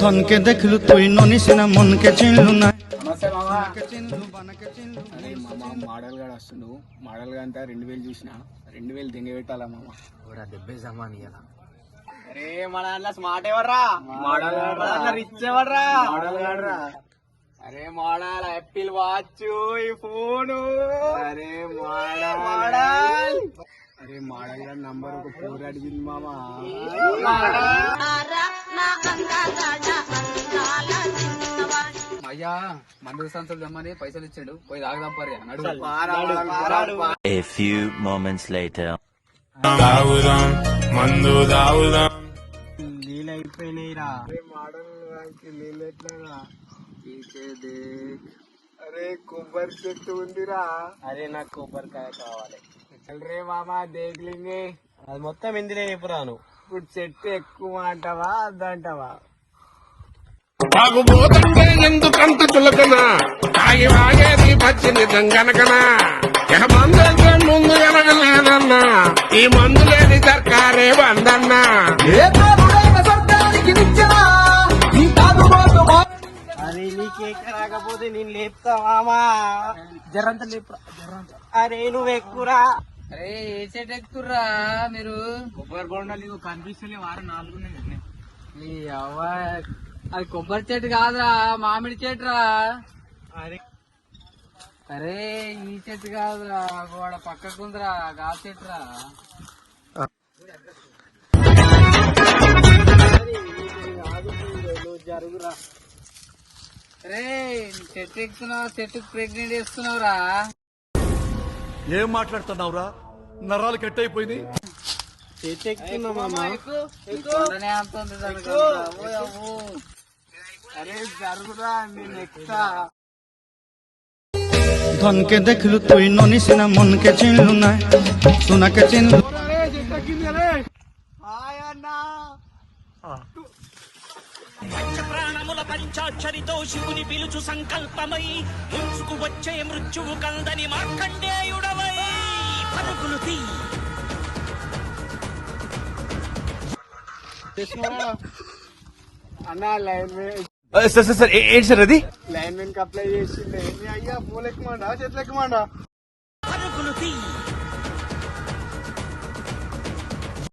धन के देखलू तुई नोनी सिना मन के चिन्हलू ना నమస్తే మామా चिन्हलू बन के चिन्हलू అరే మామ మోడల్ గా వస్తుండు మోడల్ గా అంతా 2000 చూసిన 2000 దింగి పెట్టాలా మామ కూడా దెబ్బే జమాన్ ఇయ్యాల. అరే మన అన్న స్మార్ట్ ఎవర్రా మోడల్ రిచ్ ఎవర్రా మోడల్ గాడ్రా అరే మోడల్ యాపిల్ వాచ్ ఈ ఫోన్ అరే మోడల్ అరే మోడల్ గారి నంబర్ ఒక 4 అడిగింది మామ అయ్యా మందు సంచులు దమ్మని పైసలు ఇచ్చాడు పోయి తాగదాం పర్యా నడు. A few moments later. దావుదాం మందు దావుదాం నీళ్ళు అయిపోయినాయిరా అరే మోడల్ గారికి నీళ్ళు ఎట్లా అరే కొబ్బరి చెట్టు ఉందిరా అరే నాకు కొబ్బరికాయ కావాలి రే మామా దేగ్లింగే అది మొత్తం ఇందులో చెప్పురాను ఇప్పుడు చెట్టు ఎక్కువ అంటావా అద్దంటావా తాగుబోతుంటే ఎందుకంత చులకన తాగి వాగేది పచ్చింది గనకనా ఇక మందంటే ముందు ఎనగలేదన్నా ఈ మందు లేని సర్కారే బందన్నా అరే నీకేక రాకపోతే నేను లేపుతా మామా జర్రంత లేపురా జర్రంత. అరే నువ్వు ఎక్కురా అరే ఏ చెట్టు ఎక్కుతుర్రా మీరు? కొబ్బరి బొండలు కనిపిస్తలే వారం 4 ఈ అవ్వ అది కొబ్బరి చెట్టు కాదురా మామిడి చెట్టురా. అరే అరే ఈ చెట్టు కాదురా గోడ పక్కకుందిరా గా చెట్టురా. నువ్వు జరుగురా అరే చెట్టు ఎక్కుతున్నావు చెట్టుకు ప్రెగ్నెంట్ చేస్తున్నావురా. ఏం మాట్లాడుతున్నావురా? నరాలు కట్ అయిపోయింది. చెట్టు ఎక్కుతున్నా మామా కొండనే అంత ఉంది దానికి. అవ్వో, అవ్వో. అరే జరుగురా నేను ఎక్కుతా धन के देखलू तुई नोनी सिना मन के चिन्हलू ना सुना के चिन्हलू హాయ్ అన్నా ప్రాణముల పంచాక్షరితో శివుని పిలుచు సంకల్పమై ముంచుకు వచ్చే మృత్యువు కందని మార్కండేయుడవై పరుగులు తీ. అన్నా లైన్ ఏంటి సార్ అది? లైన్ మెన్ కి అప్లై చేసిండే మీ అయ్యా పూలు ఎక్కుమండా చెట్లు ఎక్కుమండా పరుగులు తీ.